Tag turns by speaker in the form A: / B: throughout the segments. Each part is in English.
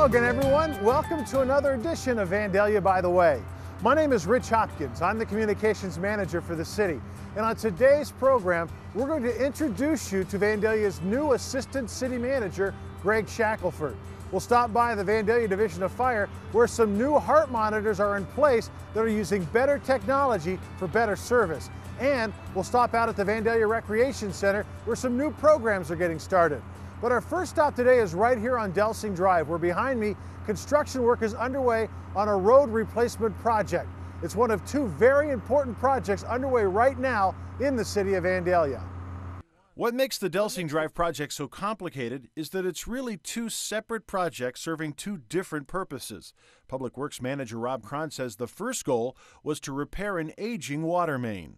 A: Hello again, everyone. Welcome to another edition of Vandalia By The Way. My name is Rich Hopkins. I'm the communications manager for the city. And on today's program, we're going to introduce you to Vandalia's new assistant city manager, Greg Shackelford. We'll stop by the Vandalia Division of Fire, where some new heart monitors are in place that are using better technology for better service. And we'll stop out at the Vandalia Recreation Center, where some new programs are getting started. But our first stop today is right here on Delsea Drive, where behind me, construction work is underway on a road replacement project. It's one of two very important projects underway right now in the city of Vandalia.
B: What makes the Delsea Drive project so complicated is that it's really two separate projects serving two different purposes. Public Works Manager Rob Cron says the first goal was to repair an aging water main.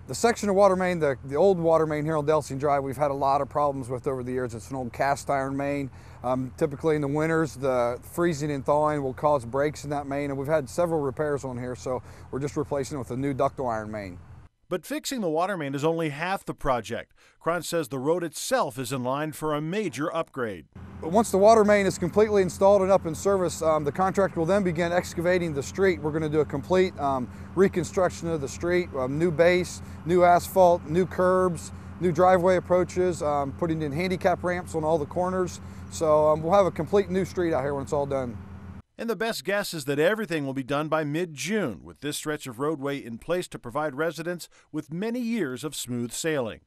C: The section of water main, the old water main here on Delsea Drive, we've had a lot of problems with over the years. It's an old cast iron main. Typically in the winters, the freezing and thawing will cause breaks in that main, and we've had several repairs on here, so we're just replacing it with a new ductile iron main.
B: But fixing the water main is only half the project. Cron says the road itself is in line for a major upgrade.
C: But once the water main is completely installed and up in service, the contractor will then begin excavating the street. We're going to do a complete reconstruction of the street, new base, new asphalt, new curbs, new driveway approaches, putting in handicap ramps on all the corners. So we'll have a complete new street out here when it's all done.
B: And the best guess is that everything will be done by mid-June, with this stretch of roadway in place to provide residents with many years of smooth sailing.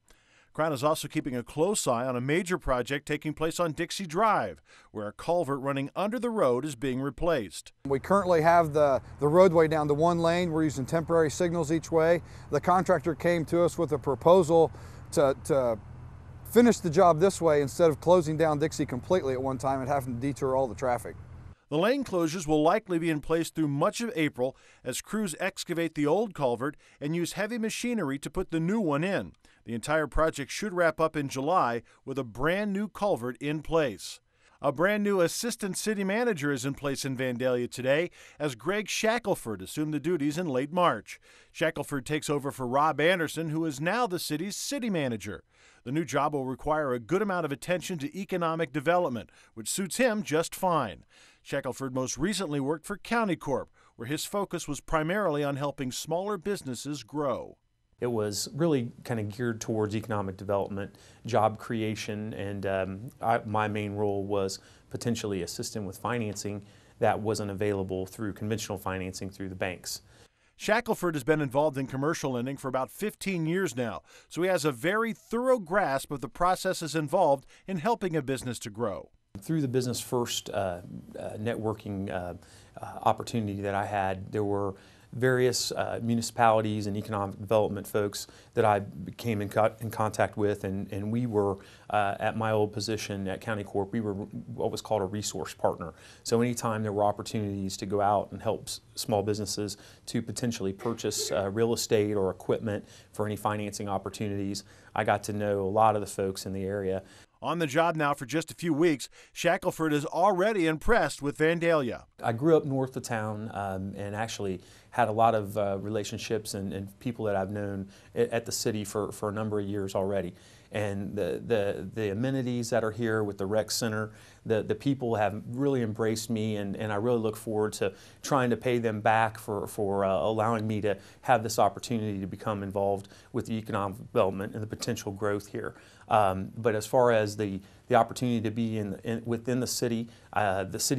B: Cron is also keeping a close eye on a major project taking place on Delsea Drive, where a culvert running under the road is being replaced.
C: We currently have the roadway down to one lane. We're using temporary signals each way. The contractor came to us with a proposal to finish the job this way instead of closing down Delsea completely at one time and having to detour all the traffic.
B: The lane closures will likely be in place through much of April as crews excavate the old culvert and use heavy machinery to put the new one in. The entire project should wrap up in July with a brand new culvert in place. A brand new assistant city manager is in place in Vandalia today as Greg Shackelford assumed the duties in late March. Shackelford takes over for Rob Anderson, who is now the city's city manager. The new job will require a good amount of attention to economic development, which suits him just fine. Shackelford most recently worked for County Corp, where his focus was primarily on helping smaller businesses grow.
D: It was really kind of geared towards economic development, job creation, and my main role was potentially assisting with financing that wasn't available through conventional financing through the banks.
B: Shackelford has been involved in commercial lending for about 15 years now, so he has a very thorough grasp of the processes involved in helping a business to grow.
D: Through the Business First networking opportunity that I had, there were various municipalities and economic development folks that I came in contact with, and we were, at my old position at County Corp, we were what was called a resource partner. So anytime there were opportunities to go out and help small businesses to potentially purchase real estate or equipment for any financing opportunities, I got to know a lot of the folks in the area.
B: On the job now for just a few weeks, Shackelford is already impressed with Vandalia.
D: I grew up north of town and actually had a lot of relationships and people that I've known at the city for a number of years already. And the amenities that are here with the rec center, the people have really embraced me, and I really look forward to trying to pay them back for allowing me to have this opportunity to become involved with the economic development and the potential growth here. But as far as the opportunity to be within the city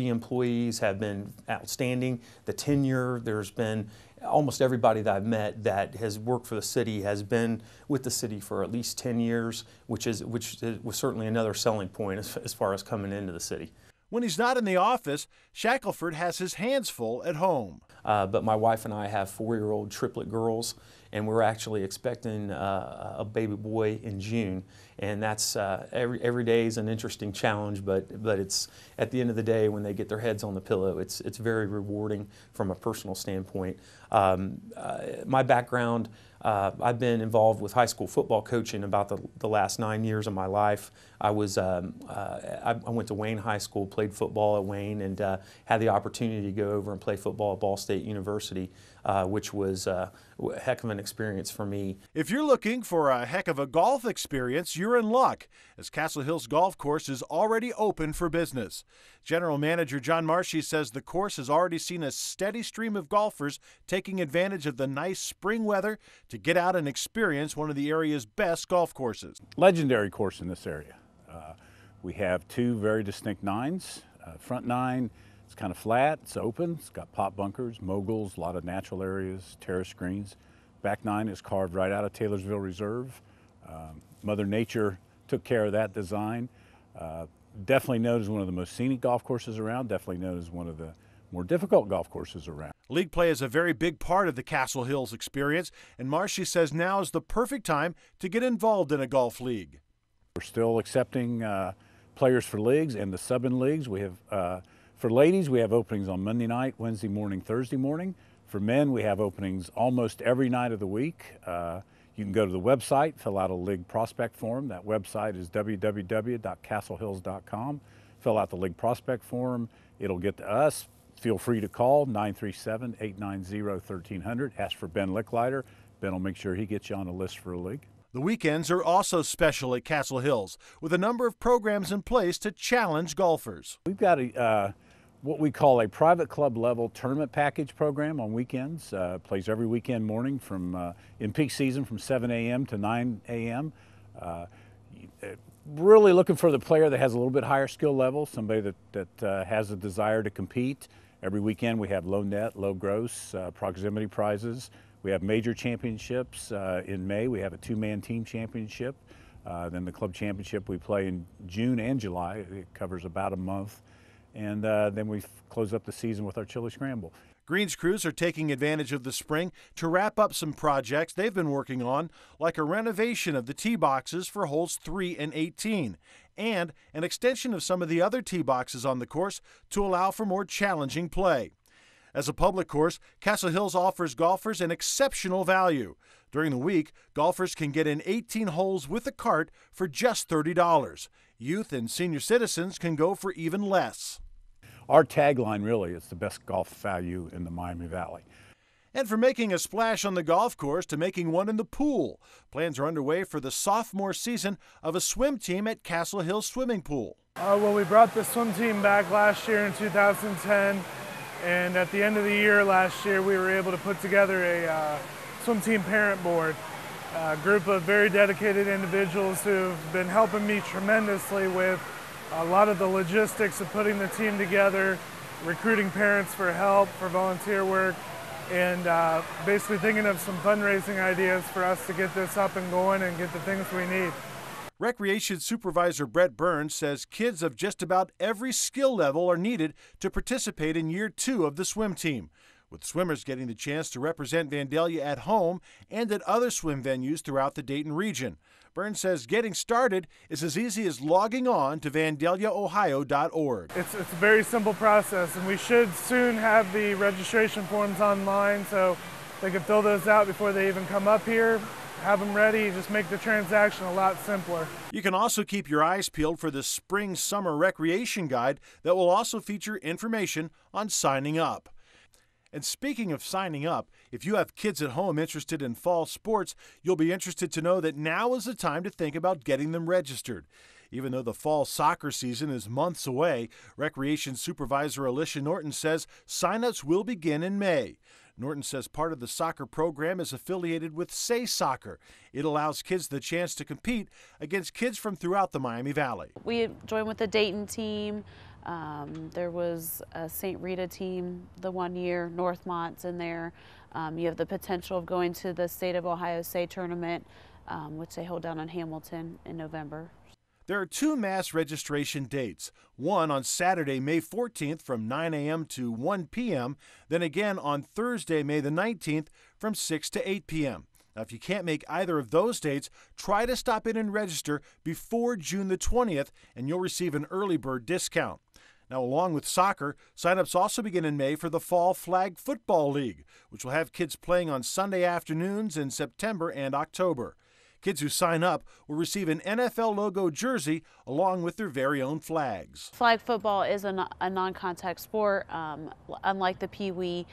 D: employees have been outstanding. The tenure, there's been almost everybody that I've met that has worked for the city has been with the city for at least 10 years, which was certainly another selling point as far as coming into the city.
B: When he's not in the office, Shackelford has his hands full at home.
D: But my wife and I have 4-year-old triplet girls, and we're actually expecting a baby boy in June. And that's every day is an interesting challenge, but it's at the end of the day when they get their heads on the pillow, it's very rewarding from a personal standpoint. My background, I've been involved with high school football coaching about the last 9 years of my life. I went to Wayne High School, played football at Wayne, and had the opportunity to go over and play football at Ball State University, which was a heck of an experience for me.
B: If you're looking for a heck of a golf experience, you're in luck, as Castle Hills Golf Course is already open for business. General Manager John Marshy says the course has already seen a steady stream of golfers taking advantage of the nice spring weather to get out and experience one of the area's best golf courses.
E: Legendary course in this area. We have two very distinct nines. Front nine, it's kind of flat, it's open, it's got pop bunkers, moguls, a lot of natural areas, terrace greens. Back nine is carved right out of Taylorsville Reserve. Mother Nature took care of that design. Definitely known as one of the most scenic golf courses around, definitely known as one of the more difficult golf courses around.
B: League play is a very big part of the Castle Hills experience, and Marshy says now is the perfect time to get involved in a golf league.
E: We're still accepting players for leagues and the sub-in leagues. We have, for ladies, we have openings on Monday night, Wednesday morning, Thursday morning. For men, we have openings almost every night of the week. You can go to the website, fill out a league prospect form. That website is www.castlehills.com. Fill out the league prospect form. It'll get to us. Feel free to call 937-890-1300. Ask for Ben Licklider. Ben will make sure he gets you on a list for a league.
B: The weekends are also special at Castle Hills, with a number of programs in place to challenge golfers.
E: We've got what we call a private club level tournament package program on weekends. Plays every weekend morning from in peak season from 7 a.m. to 9 a.m. Really looking for the player that has a little bit higher skill level, somebody that has a desire to compete. Every weekend we have low net, low gross, proximity prizes. We have major championships. In May we have a two-man team championship. Then the club championship we play in June and July. It covers about a month. And then we close up the season with our Chili Scramble.
B: Greens crews are taking advantage of the spring to wrap up some projects they've been working on, like a renovation of the tee boxes for holes 3 and 18, and an extension of some of the other tee boxes on the course to allow for more challenging play. As a public course, Castle Hills offers golfers an exceptional value. During the week, golfers can get in 18 holes with a cart for just $30. Youth and senior citizens can go for even less.
E: Our tagline really is the best golf value in the Miami Valley.
B: And from making a splash on the golf course to making one in the pool, plans are underway for the sophomore season of a swim team at Castle Hills Swimming Pool.
F: Well, we brought the swim team back last year in 2010. And at the end of the year last year, we were able to put together a swim team parent board, a group of very dedicated individuals who've been helping me tremendously with a lot of the logistics of putting the team together, recruiting parents for help, for volunteer work, and basically thinking of some fundraising ideas for us to get this up and going and get the things we need.
B: Recreation Supervisor Brett Burns says kids of just about every skill level are needed to participate in year 2 of the swim team, with swimmers getting the chance to represent Vandalia at home and at other swim venues throughout the Dayton region. Burns says getting started is as easy as logging on to vandaliaohio.org.
F: It's a very simple process, and we should soon have the registration forms online so they can fill those out before they even come up here. Have them ready, just make the transaction a lot simpler.
B: You can also keep your eyes peeled for the Spring-Summer Recreation Guide that will also feature information on signing up. And speaking of signing up, if you have kids at home interested in fall sports, you'll be interested to know that now is the time to think about getting them registered. Even though the fall soccer season is months away, Recreation Supervisor Alicia Norton says signups will begin in May. Norton says part of the soccer program is affiliated with Say Soccer. It allows kids the chance to compete against kids from throughout the Miami Valley.
G: We joined with the Dayton team. There was a St. Rita team the one year, Northmont's in there. You have the potential of going to the State of Ohio Say tournament, which they hold down in Hamilton in November.
B: There are 2 mass registration dates, one on Saturday, May 14th from 9 a.m. to 1 p.m., then again on Thursday, May the 19th from 6 to 8 p.m. Now, if you can't make either of those dates, try to stop in and register before June the 20th, and you'll receive an early bird discount. Now, along with soccer, signups also begin in May for the Fall Flag Football League, which will have kids playing on Sunday afternoons in September and October. Kids who sign up will receive an NFL logo jersey along with their very own flags.
G: Flag football is a non-contact sport. Unlike the Pee Wee,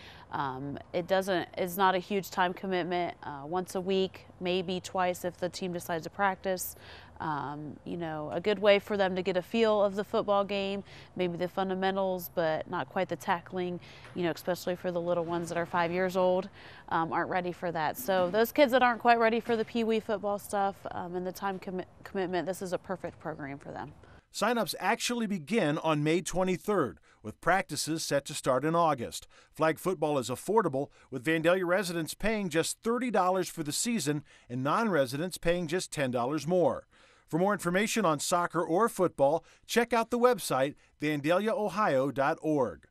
G: it's not a huge time commitment. Once a week, maybe twice if the team decides to practice. A good way for them to get a feel of the football game, maybe the fundamentals, but not quite the tackling, especially for the little ones that are 5 years old, aren't ready for that. So those kids that aren't quite ready for the Pee Wee football stuff and the time commitment, this is a perfect program for them.
B: Signups actually begin on May 23rd, with practices set to start in August. Flag football is affordable, with Vandalia residents paying just $30 for the season and non-residents paying just $10 more. For more information on soccer or football, check out the website vandaliaohio.org.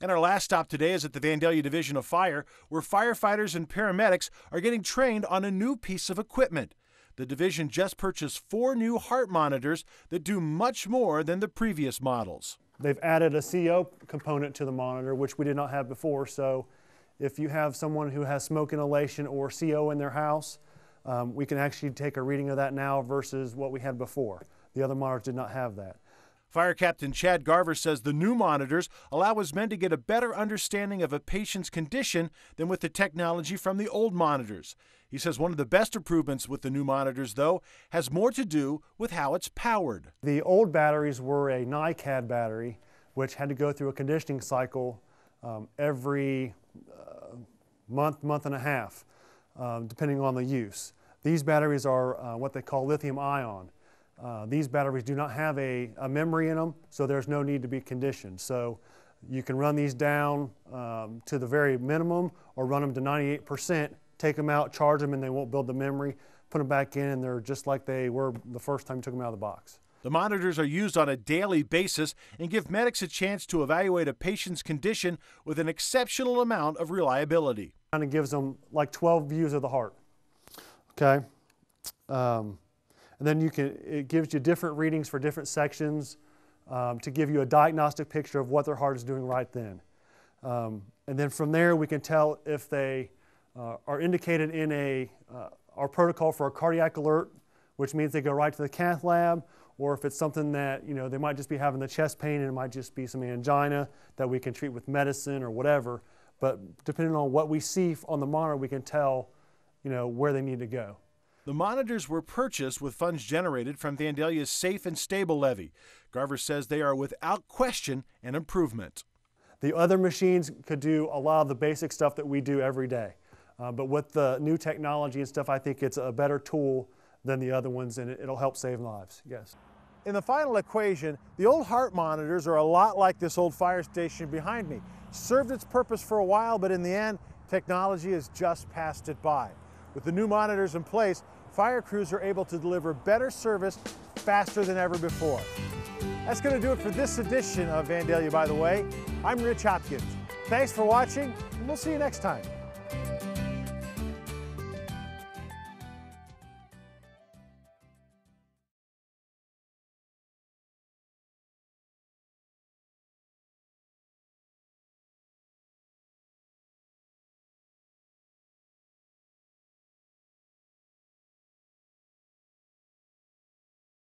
B: And our last stop today is at the Vandalia Division of Fire, where firefighters and paramedics are getting trained on a new piece of equipment. The division just purchased 4 new heart monitors that do much more than the previous models.
H: They've added a CO component to the monitor, which we did not have before. So if you have someone who has smoke inhalation or CO in their house, we can actually take a reading of that now versus what we had before. The other monitors did not have that.
B: Fire Captain Chad Garver says the new monitors allow his men to get a better understanding of a patient's condition than with the technology from the old monitors. He says one of the best improvements with the new monitors, though, has more to do with how it's powered.
H: The old batteries were a NiCad battery, which had to go through a conditioning cycle every month and a half, depending on the use. These batteries are what they call lithium ion. These batteries do not have a memory in them, so there's no need to be conditioned. So you can run these down to the very minimum or run them to 98%, take them out, charge them, and they won't build the memory, put them back in, and they're just like they were the first time you took them out of the box.
B: The monitors are used on a daily basis and give medics a chance to evaluate a patient's condition with an exceptional amount of reliability.
H: Kind of gives them like 12 views of the heart, okay? And then it gives you different readings for different sections to give you a diagnostic picture of what their heart is doing right then. And then from there we can tell if they are indicated in our protocol for a cardiac alert, which means they go right to the cath lab, or if it's something that, they might just be having the chest pain and it might just be some angina that we can treat with medicine or whatever. But depending on what we see on the monitor, we can tell, where they need to go.
B: The monitors were purchased with funds generated from Vandalia's Safe and Stable levy. Garver says they are without question an improvement.
H: The other machines could do a lot of the basic stuff that we do every day. But with the new technology and stuff, I think it's a better tool than the other ones, and it'll help save lives, yes.
A: In the final equation, the old heart monitors are a lot like this old fire station behind me. Served its purpose for a while, but in the end, technology has just passed it by. With the new monitors in place, fire crews are able to deliver better service faster than ever before. That's going to do it for this edition of Vandalia By The Way. I'm Rich Hopkins. Thanks for watching, and we'll see you next time.